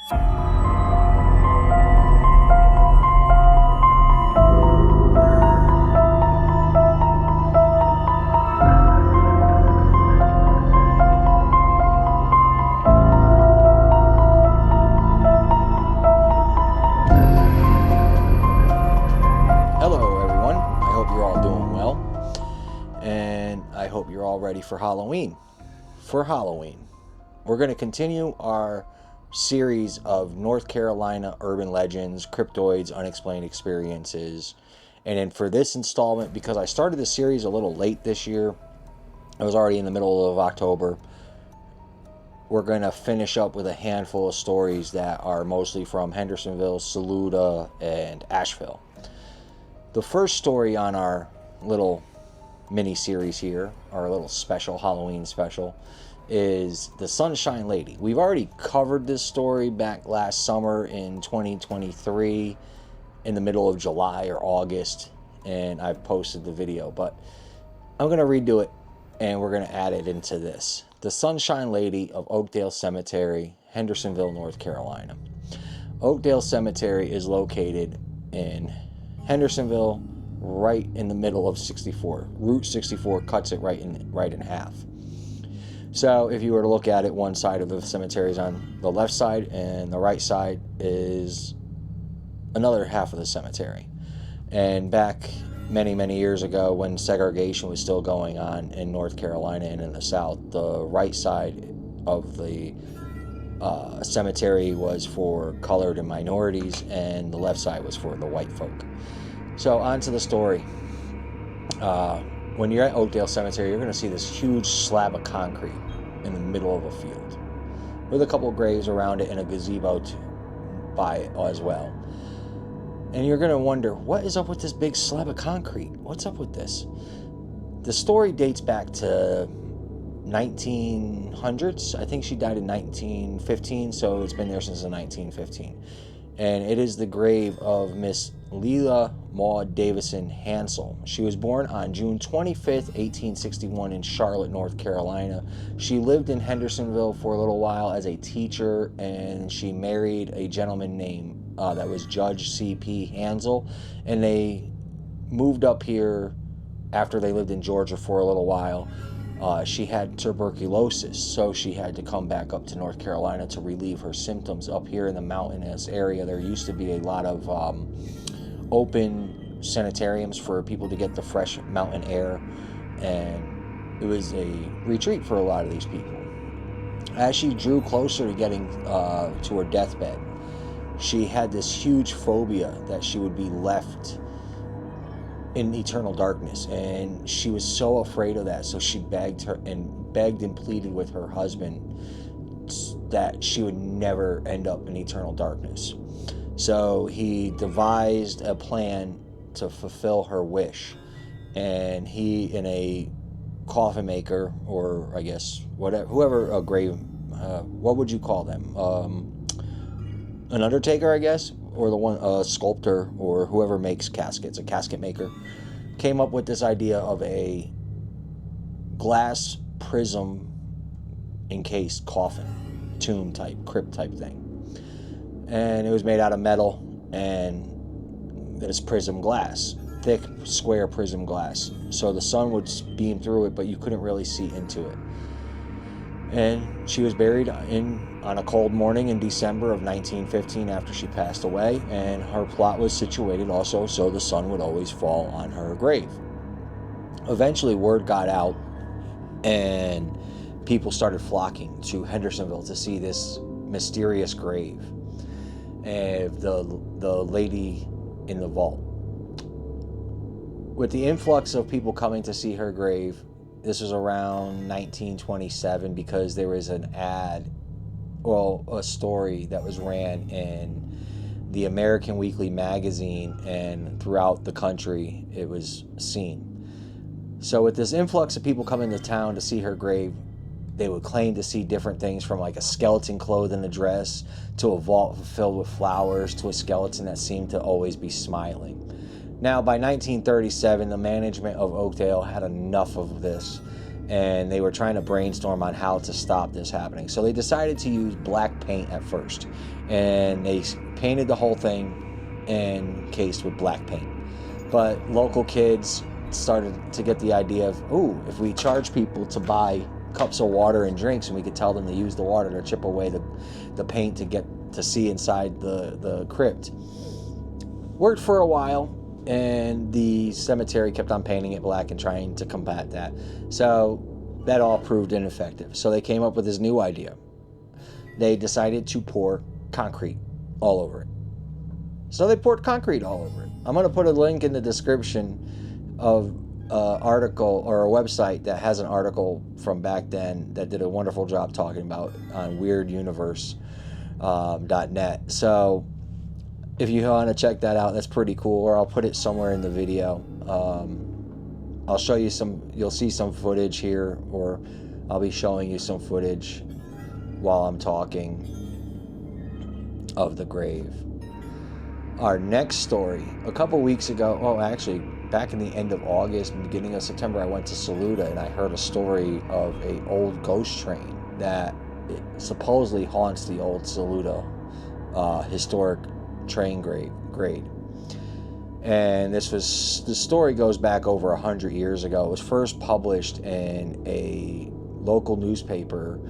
For Halloween. We're going to continue our series of North Carolina urban legends, cryptoids, unexplained experiences. And then for this installment, because I started the series a little late this year, I was already in the middle of October, we're going to finish up with a handful of stories that are mostly from Hendersonville, Saluda, and Asheville. The first story on our little mini series here, our little special Halloween special, is the Sunshine Lady. We've already covered this story back last summer in 2023 in the middle of July or August, and I've posted the video, but I'm going to redo it and we're going to add it into this. The Sunshine Lady of Oakdale Cemetery, Hendersonville, North Carolina. Oakdale Cemetery is located in Hendersonville, right in the middle of 64. Route 64 cuts it right in half. So if you were to look at it, one side of the cemetery is on the left side and the right side is another half of the cemetery. And back many years ago, when segregation was still going on in North Carolina and in the South, the right side of the cemetery was for colored and minorities, and the left side was for the white folk. So on to the story. When you're at Oakdale Cemetery, you're going to see this huge slab of concrete in the middle of a field with a couple of graves around it and a gazebo by it as well. And you're going to wonder, what is up with this big slab of concrete? What's up with this? The story dates back to 1900s. I think she died in 1915, so it's been there since the 1915. And it is the grave of Miss Leila Maud Davison Hansel. She was born on June 25th, 1861 in Charlotte, North Carolina. She lived in Hendersonville for a little while as a teacher, and she married a gentleman named that was Judge C.P. Hansel, and they moved up here after they lived in Georgia for a little while. She had tuberculosis, so she had to come back up to North Carolina to relieve her symptoms. Up here in the mountainous area, there used to be a lot of open sanitariums for people to get the fresh mountain air, and it was a retreat for a lot of these people. As she drew closer to getting to her deathbed, she had this huge phobia that she would be left in eternal darkness, and she was so afraid of that, so she begged and pleaded with her husband that she would never end up in eternal darkness. So he devised a plan to fulfill her wish, and he, in a coffin maker, or I guess whoever a grave, what would you call them, an undertaker, I guess, or the one, a sculptor, or whoever makes caskets, a casket maker, came up with this idea of a glass prism encased coffin, tomb type, crypt type thing. And it was made out of metal, and this prism glass, thick, square prism glass. So the sun would beam through it, but you couldn't really see into it. And she was buried on a cold morning in December of 1915 after she passed away, and her plot was situated also so the sun would always fall on her grave. Eventually, word got out, and people started flocking to Hendersonville to see this mysterious grave of the lady in the vault. With the influx of people coming to see her grave, this was around 1927, because there was an ad, a story that was ran in the American Weekly magazine, and throughout the country it was seen. So with this influx of people coming to town to see her grave, they would claim to see different things, from like a skeleton clothed in a dress, to a vault filled with flowers, to a skeleton that seemed to always be smiling. Now, by 1937, the management of Oakdale had enough of this, and they were trying to brainstorm on how to stop this happening. So they decided to use black paint at first, and they painted the whole thing encased with black paint. But local kids started to get the idea of, ooh, if we charge people to buy cups of water and drinks, and we could tell them to use the water to chip away the paint to get to see inside the crypt. Worked for a while, and the cemetery kept on painting it black and trying to combat that. So that all proved ineffective. So they came up with this new idea. They decided to pour concrete all over it. So they poured concrete all over it. I'm going to put a link in the description of an article or a website that has an article from back then that did a wonderful job talking about on weirduniverse.net. So if you want to check that out, that's pretty cool. Or I'll put it somewhere in the video. I'll show you you'll see some footage here, or I'll be showing you some footage while I'm talking of the grave. Our next story, a couple weeks ago, actually back in the end of August, beginning of September, I went to Saluda and I heard a story of an old ghost train that supposedly haunts the old Saluda historic train grade. And the story goes back over 100 years ago. It was first published in a local newspaper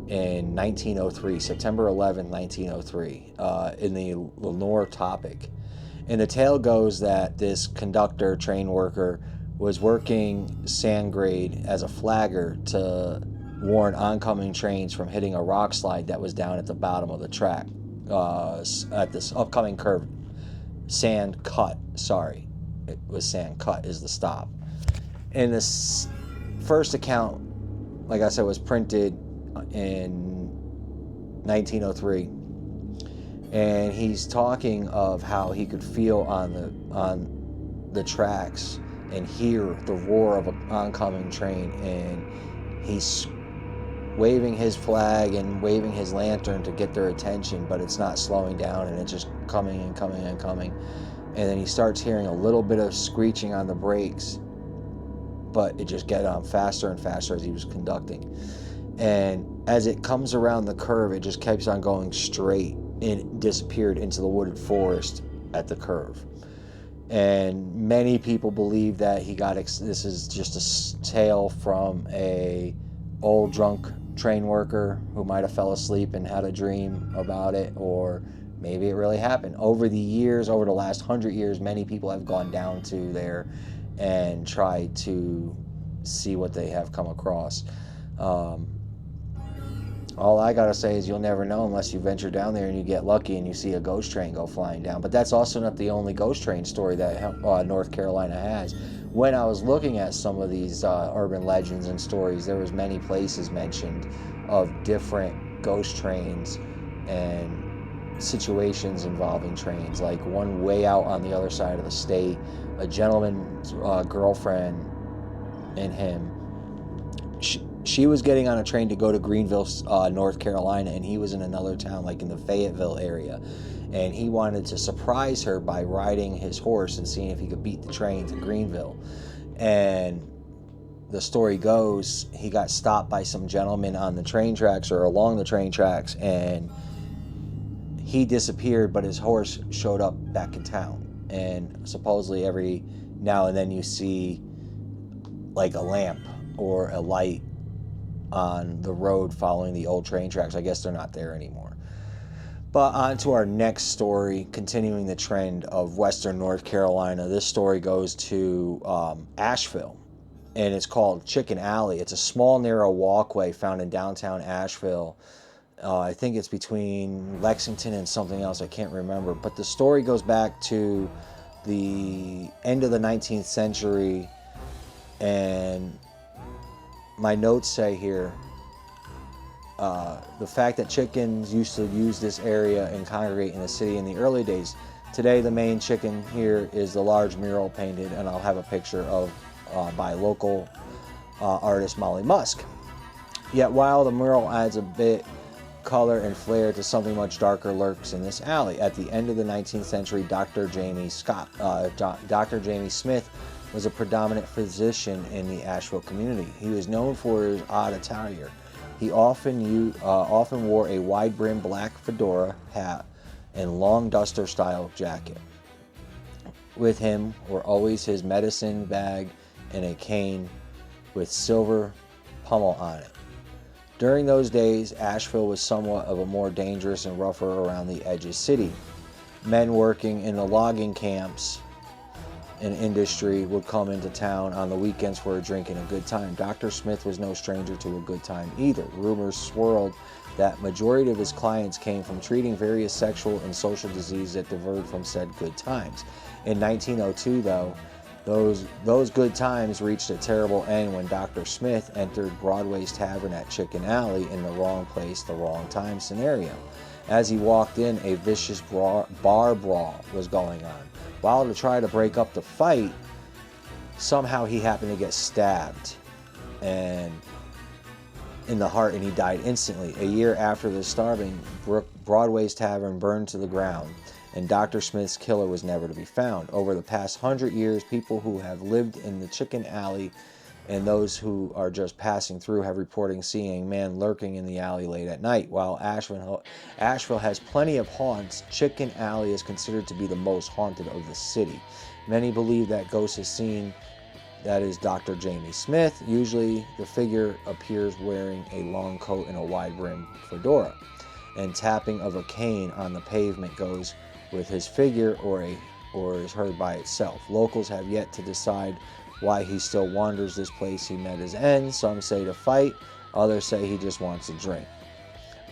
in 1903, September 11, 1903, in the Lenore Topic. And the tale goes that this conductor, train worker, was working sand grade as a flagger to warn oncoming trains from hitting a rock slide that was down at the bottom of the track at this upcoming curve. Sand cut, sorry. It was sand cut is the stop. And this first account, like I said, was printed in 1903, and he's talking of how he could feel on the tracks and hear the roar of an oncoming train, and he's waving his flag and waving his lantern to get their attention, but it's not slowing down, and it's just coming and coming and coming. And then he starts hearing a little bit of screeching on the brakes, but it just got on faster and faster as he was conducting. And as it comes around the curve, it just keeps on going straight, and it disappeared into the wooded forest at the curve. And many people believe that this is just a tale from a old drunk train worker who might have fell asleep and had a dream about it, or maybe it really happened. Over the years, over the last 100 years, many people have gone down to there and tried to see what they have come across. All I gotta say is you'll never know unless you venture down there and you get lucky and you see a ghost train go flying down. But that's also not the only ghost train story that North Carolina has. When I was looking at some of these urban legends and stories, there was many places mentioned of different ghost trains and situations involving trains. Like one way out on the other side of the state, a gentleman's girlfriend and him, she was getting on a train to go to Greenville, North Carolina, and he was in another town, like in the Fayetteville area. And he wanted to surprise her by riding his horse and seeing if he could beat the train to Greenville. And the story goes, he got stopped by some gentleman on the train tracks or along the train tracks, and he disappeared, but his horse showed up back in town. And supposedly every now and then you see like a lamp or a light on the road following the old train tracks. I guess they're not there anymore. But on to our next story, continuing the trend of Western North Carolina. This story goes to Asheville, and it's called Chicken Alley. It's a small, narrow walkway found in downtown Asheville. I think it's between Lexington and something else. I can't remember. But the story goes back to the end of the 19th century, and my notes say here, the fact that chickens used to use this area and congregate in the city in the early days. Today, the main chicken here is the large mural painted, and I'll have a picture of by local artist Molly Musk. Yet while the mural adds a bit color and flair to something much darker lurks in this alley. At the end of the 19th century, Dr. Jamie Smith was a predominant physician in the Asheville community. He was known for his odd attire. He often wore a wide-brimmed black fedora hat and long duster-style jacket. With him were always his medicine bag and a cane with silver pommel on it. During those days, Asheville was somewhat of a more dangerous and rougher around the edges city. Men working in the logging camps and industry would come into town on the weekends for a drink and a good time. Dr. Smith was no stranger to a good time either. Rumors swirled that majority of his clients came from treating various sexual and social diseases that diverged from said good times. In 1902, though, those good times reached a terrible end when Dr. Smith entered Broadway's Tavern at Chicken Alley in the wrong place, the wrong time scenario. As he walked in, a vicious bar brawl was going on. While to try to break up the fight, somehow he happened to get stabbed and in the heart, and he died instantly. A year after the starving, Broadway's Tavern burned to the ground, and Dr. Smith's killer was never to be found. Over the past 100 years, people who have lived in the Chicken Alley and those who are just passing through have reported seeing a man lurking in the alley late at night. While Asheville has plenty of haunts, Chicken Alley is considered to be the most haunted of the city. Many believe that ghost is seen, that is Dr. Jamie Smith. Usually the figure appears wearing a long coat and a wide-brimmed fedora, and tapping of a cane on the pavement goes with his figure or is heard by itself. Locals have yet to decide why he still wanders this place. He met his end. Some say to fight, others say he just wants a drink.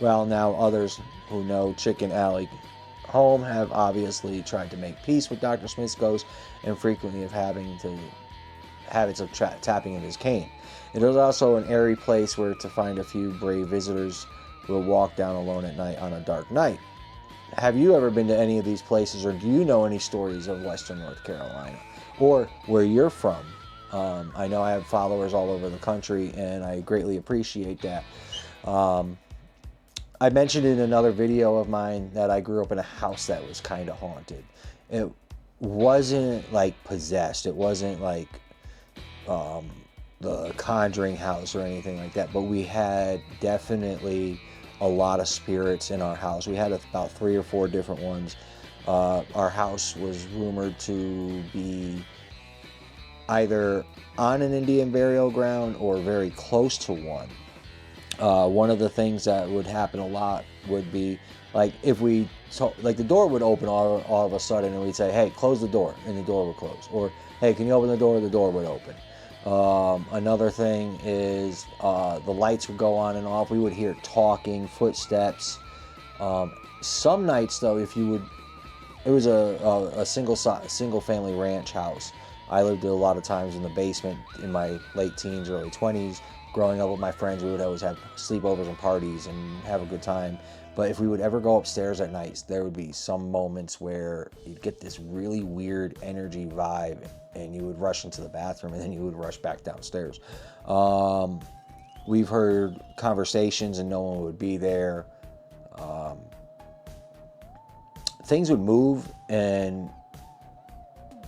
Well, now others who know Chicken Alley home have obviously tried to make peace with Dr. Smith's ghost and frequently of habits of tapping in his cane. It is also an airy place where to find a few brave visitors will walk down alone at night on a dark night. Have you ever been to any of these places, or do you know any stories of Western North Carolina or where you're from? I know I have followers all over the country, and I greatly appreciate that. I mentioned in another video of mine that I grew up in a house that was kind of haunted. It wasn't like possessed. It wasn't like the Conjuring house or anything like that, but we had definitely a lot of spirits in our house. We had about 3 or 4 different ones. Our house was rumored to be either on an Indian burial ground or very close to one. One of the things that would happen a lot would be like if the door would open all of a sudden, and we'd say, hey, close the door, and the door would close. Or, hey, can you open the door? The door would open. Another thing is the lights would go on and off. We would hear talking, footsteps. Some nights, though, it was a single family ranch house. I lived a lot of times in the basement in my late teens, early 20s. Growing up with my friends, we would always have sleepovers and parties and have a good time. But if we would ever go upstairs at night, there would be some moments where you'd get this really weird energy vibe, and you would rush into the bathroom, and then you would rush back downstairs. We've heard conversations and no one would be there. Things would move and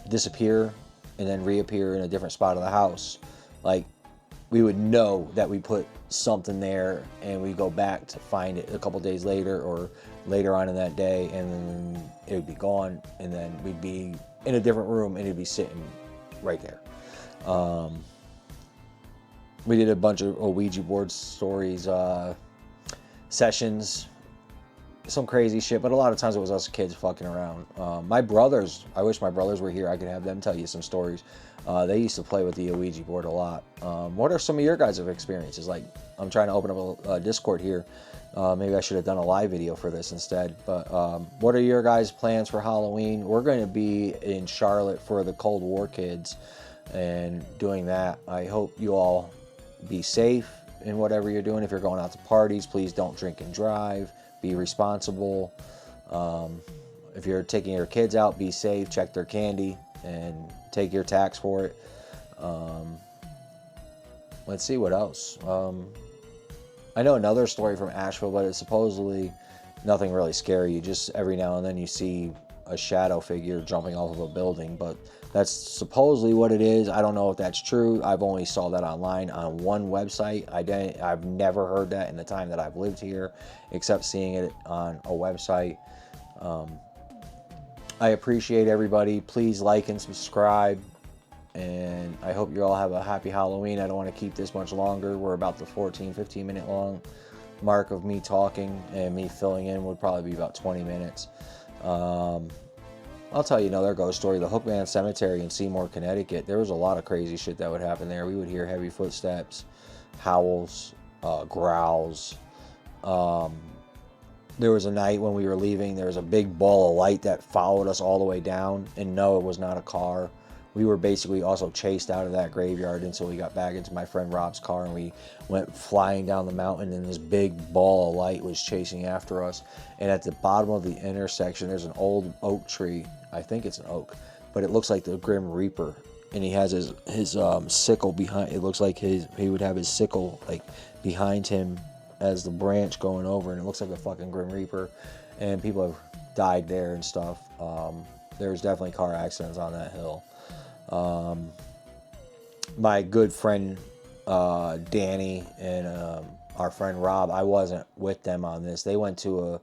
disappear and then reappear in a different spot of the house. Like, we would know that we put something there, and we go back to find it a couple days later or later on in that day, and then it would be gone, and then we'd be in a different room and it'd be sitting right there. We did a bunch of Ouija board stories, sessions, some crazy shit, but a lot of times it was us kids fucking around. My brothers, I wish my brothers were here. I could have them tell you some stories. They used to play with the Ouija board a lot. What are some of your guys' experiences? Like, I'm trying to open up a Discord here. Maybe I should have done a live video for this instead. But what are your guys' plans for Halloween? We're going to be in Charlotte for the Cold War kids and doing that. I hope you all be safe in whatever you're doing. If you're going out to parties, please don't drink and drive. Be responsible. If you're taking your kids out, be safe. Check their candy and take your tax for it. Let's see what else. I know another story from Asheville, but it's supposedly nothing really scary. You just every now and then you see a shadow figure jumping off of a building, but that's supposedly what it is. I don't know if that's true. I've only saw that online on one website. I've never heard that in the time that I've lived here, except seeing it on a website. I appreciate everybody. Please like and subscribe. And I hope you all have a happy Halloween. I don't want to keep this much longer. We're about the 15 minute long mark of me talking, and me filling in would probably be about 20 minutes. I'll tell you another ghost story. The Hookman Cemetery in Seymour, Connecticut. There was a lot of crazy shit that would happen there. We would hear heavy footsteps, howls, growls. There was a night when we were leaving, there was a big ball of light that followed us all the way down. And no, it was not a car. We were basically also chased out of that graveyard until we got back into my friend Rob's car, and we went flying down the mountain, and this big ball of light was chasing after us. And at the bottom of the intersection, there's an old oak tree. I think it's an oak, but it looks like the Grim Reaper. And he has his sickle behind. It looks like he would have his sickle like behind him as the branch going over, and it looks like a fucking Grim Reaper. And people have died there and stuff. There's definitely car accidents on that hill. My good friend Danny and our friend Rob, I wasn't with them on this. They went to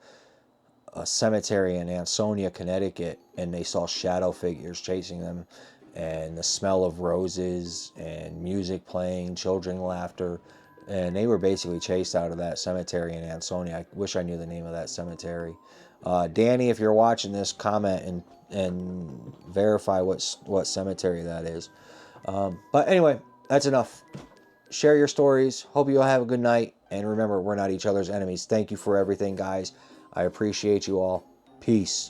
a cemetery in Ansonia, Connecticut, and they saw shadow figures chasing them, and the smell of roses and music playing, children laughter, and they were basically chased out of that cemetery in Ansonia. I wish I knew the name of that cemetery. Danny, if you're watching this, comment and verify what cemetery that is. But anyway, that's enough. Share your stories. Hope you all have a good night. And remember, we're not each other's enemies. Thank you for everything, guys. I appreciate you all. Peace.